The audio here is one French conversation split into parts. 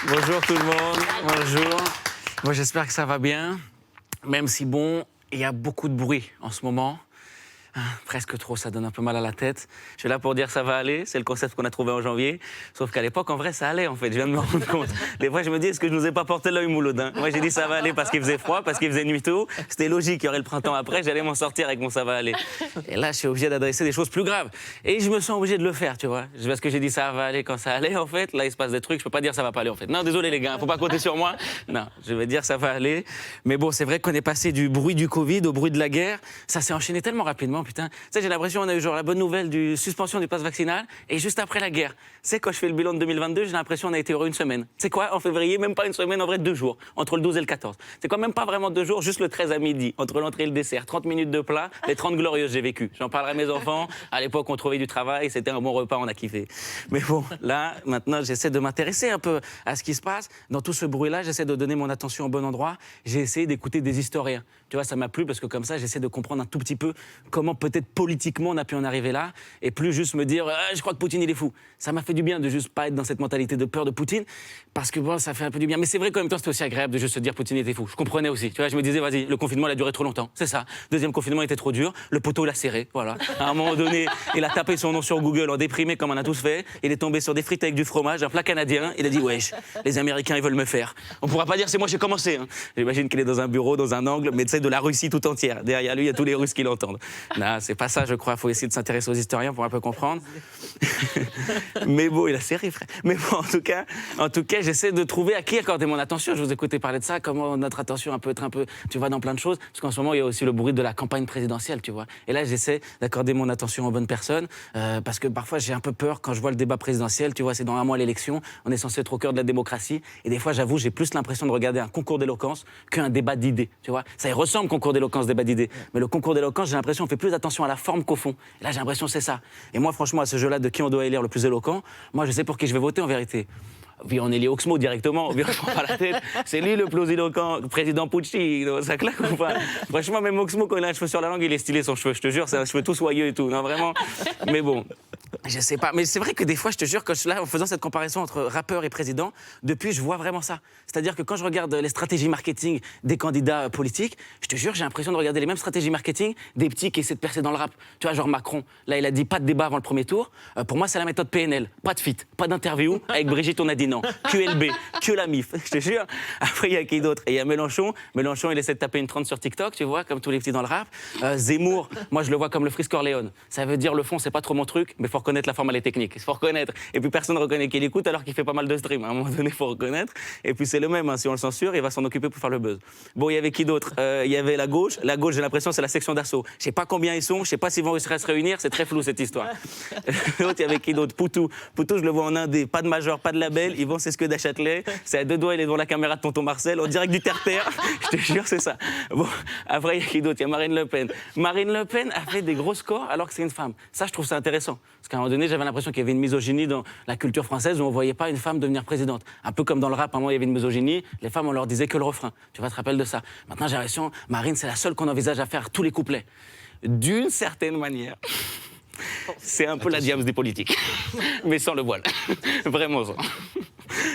Bonjour tout le monde, bonjour. Moi j'espère que ça va bien, même si bon, il y a beaucoup de bruit en ce moment. Presque trop, ça donne un peu mal à la tête. Je suis là pour dire ça va aller, c'est le concept qu'on a trouvé en janvier. Sauf qu'à l'époque, en vrai, ça allait en fait, je viens de me rendre compte. Des fois, je me dis, est-ce que je nous ai pas porté l'œil Mouloudin? Moi, j'ai dit ça va aller parce qu'il faisait froid, parce qu'il faisait nuit tôt. C'était logique, il y aurait le printemps après, j'allais m'en sortir avec mon ça va aller. Et là, je suis obligé d'adresser des choses plus graves. Et je me sens obligé de le faire, tu vois. Parce que j'ai dit ça va aller quand ça allait, en fait. Là, il se passe des trucs, je peux pas dire ça va pas aller, en fait. Non, désolé les gars, faut pas compter sur moi. Non, je vais dire ça va aller. Mais bon, c'est vrai qu'on est passé du bruit du Covid au bruit de la guerre. Ça s'est enchaîné tellement rapidement, putain. Tu sais, j'ai l'impression qu'on a eu genre la bonne nouvelle du suspension du pass vaccinal et juste après la guerre. Tu sais, quand je fais le bilan de 2022, j'ai l'impression qu'on a été heureux une semaine. Tu sais quoi, en février, même pas une semaine, en vrai 2 jours, entre le 12 et le 14. C'est quand même pas vraiment 2 jours, juste le 13 à midi, entre l'entrée et le dessert, 30 minutes de plat, les 30 glorieuses j'ai vécu. J'en parlerai à mes enfants. À l'époque, on trouvait du travail, c'était un bon repas, on a kiffé. Mais bon, là, maintenant, j'essaie de m'intéresser un peu à ce qui se passe. Dans tout ce bruit-là, j'essaie de donner mon attention au bon endroit. J'ai essayé d'écouter des historiens. Tu vois, ça m'a plu parce que comme ça, j'essaie de comprendre un tout petit peu comment peut-être politiquement on a pu en arriver là et plus juste me dire je crois que Poutine il est fou. Ça m'a fait du bien de juste pas être dans cette mentalité de peur de Poutine parce que bon, ça fait un peu du bien. Mais c'est vrai qu'en même temps, c'était aussi agréable de juste se dire Poutine était fou. Je comprenais aussi. Tu vois, je me disais vas-y, le confinement il a duré trop longtemps. C'est ça. Deuxième confinement était trop dur. Le poteau l'a serré. Voilà. À un moment donné, il a tapé son nom sur Google en déprimé comme on a tous fait. Il est tombé sur des frites avec du fromage, un plat canadien. Il a dit wesh, les Américains ils veulent me faire. On pourra pas dire c'est moi j'ai commencé. Hein. J'imagine qu'il est dans un bureau, dans un angle, mais tu sais de la Russie tout entière. Derrière lui, il y a tous les Russes qui l'entendent. Non, c'est pas ça, je crois. Faut essayer de s'intéresser aux historiens pour un peu comprendre. Mais bon, il a serré, frère. Mais bon, en tout cas, j'essaie de trouver à qui accorder mon attention. Je vous écoutais parler de ça, comment notre attention peut être un peu, tu vois, dans plein de choses. Parce qu'en ce moment, il y a aussi le bruit de la campagne présidentielle, tu vois. Et là, j'essaie d'accorder mon attention aux bonnes personnes, parce que parfois, j'ai un peu peur quand je vois le débat présidentiel. Tu vois, c'est dans 1 mois l'élection. On est censé être au cœur de la démocratie. Et des fois, j'avoue, j'ai plus l'impression de regarder un concours d'éloquence qu'un débat d'idées, tu vois. Ça y ressemble, concours d'éloquence, débat d'idées. Mais le concours d'éloquence, j'ai l'impression qu'on fait plus attention à la forme qu'au fond. Et là, j'ai l'impression que c'est ça. Et moi, franchement, à ce jeu-là de qui on doit élire le plus éloquent, moi, je sais pour qui je vais voter en vérité. Puis on élit Oxmo directement, on prend pas la tête. C'est lui le plus éloquent, président Pucci, ça claque ou pas? Franchement, même Oxmo, quand il a un cheveu sur la langue, il est stylé son cheveu, je te jure, c'est un cheveu tout soyeux et tout, non vraiment. Mais bon, je sais pas. Mais c'est vrai que des fois, je te jure, quand je suis là, en faisant cette comparaison entre rappeur et président, depuis, je vois vraiment ça. C'est-à-dire que quand je regarde les stratégies marketing des candidats politiques, je te jure, j'ai l'impression de regarder les mêmes stratégies marketing des petits qui essaient de percer dans le rap. Tu vois, genre Macron, là, il a dit pas de débat avant le premier tour. Pour moi, c'est la méthode PNL. Pas de feat, pas d'interview. Avec Brigitte, on a dit non. QLB, que la MIF, je te jure. Après, il y a qui d'autre? Et il y a Mélenchon. Mélenchon, il essaie de taper une 30 sur TikTok, tu vois, comme tous les petits dans le rap. Zemmour, moi, je le vois comme le Frisk Corleone. Ça veut dire, le fond, c'est pas trop mon truc, mais faut reconnaître la forme, elle est technique. Il faut reconnaître. Et puis, personne ne reconnaît qu'il écoute alors qu'il fait pas mal de streams. À un moment donné, il faut reconnaître. Et puis, c'est le même, hein. Si on le censure, il va s'en occuper pour faire le buzz. Bon, il y avait qui d'autre? Il y avait la gauche. La gauche, j'ai l'impression, c'est la section d'assaut. Je sais pas combien ils sont, je sais pas s'ils vont réussir à se réunir, c'est très flou cette histoire. L'autre, il y avait qui d'autre? Poutou. Poutou, je le vois en indé. Pas de major, pas de label. Ils vont, c'est ce que d'Achâtelet. C'est à 2 doigts, il est devant la caméra de tonton Marcel, en direct du terre-terre. Je te jure, c'est ça. Bon, après, il y a qui d'autre? Il y a Marine Le Pen. Marine Le Pen a fait des gros scores alors que c'est une femme. Ça, je trouve ça intéressant. Parce qu'à un moment donné, j'avais l'impression qu'il y avait une misogynie dans la culture française où on ne voyait pas une femme devenir présidente. Un peu comme dans le rap, à un moment, il y avait une misogynie. Les femmes, on leur disait que le refrain. Tu vas te rappeler de ça. Maintenant, j'ai l'impression, Marine, c'est la seule qu'on envisage à faire tous les couplets. D'une certaine manière. C'est un peu la Diams des politiques. Mais sans le voile. Vraiment sans.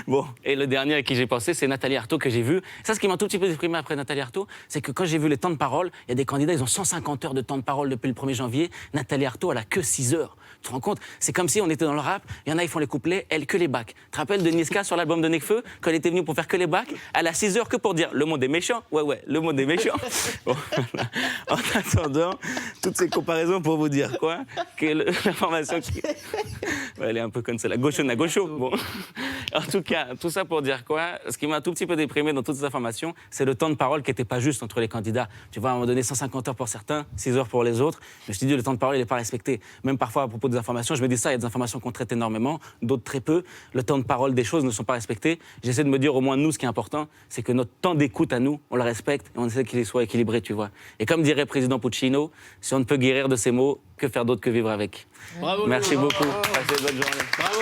Bon, et le dernier à qui j'ai pensé, c'est Nathalie Arthaud que j'ai vu. Ça, ce qui m'a un tout petit peu déprimé après Nathalie Arthaud, c'est que quand j'ai vu les temps de parole, il y a des candidats, ils ont 150 heures de temps de parole depuis le 1er janvier. Nathalie Arthaud, elle a que 6 heures. Tu te rends compte? C'est comme si on était dans le rap, il y en a, ils font les couplets, elle que les bacs. Tu te rappelles de Niska sur l'album de Nekfeu, quand elle était venue pour faire que les bacs? Elle a 6 heures que pour dire le monde est méchant. Ouais, le monde est méchant. Bon, voilà. En attendant, toutes ces comparaisons pour vous dire quoi? Que l'information qui... Ouais, elle est un peu comme ça, la gaucho na gaucho. Bon. En tout cas, tout ça pour dire quoi? Ce qui m'a un tout petit peu déprimé dans toutes ces informations, c'est le temps de parole qui n'était pas juste entre les candidats. Tu vois, à un moment donné, 150 heures pour certains, 6 heures pour les autres. Mais je te dis, le temps de parole, il n'est pas respecté. Même parfois, à propos des informations, je me dis ça, il y a des informations qu'on traite énormément, d'autres très peu. Le temps de parole des choses ne sont pas respectés. J'essaie de me dire, au moins, nous, ce qui est important, c'est que notre temps d'écoute à nous, on le respecte et on essaie qu'il soit équilibré, tu vois. Et comme dirait le président Puccino, si on ne peut guérir de ces mots, que faire d'autre que vivre avec? Bravo, Merci bravo, beaucoup. bravo. Passez une bonne journée. Bravo.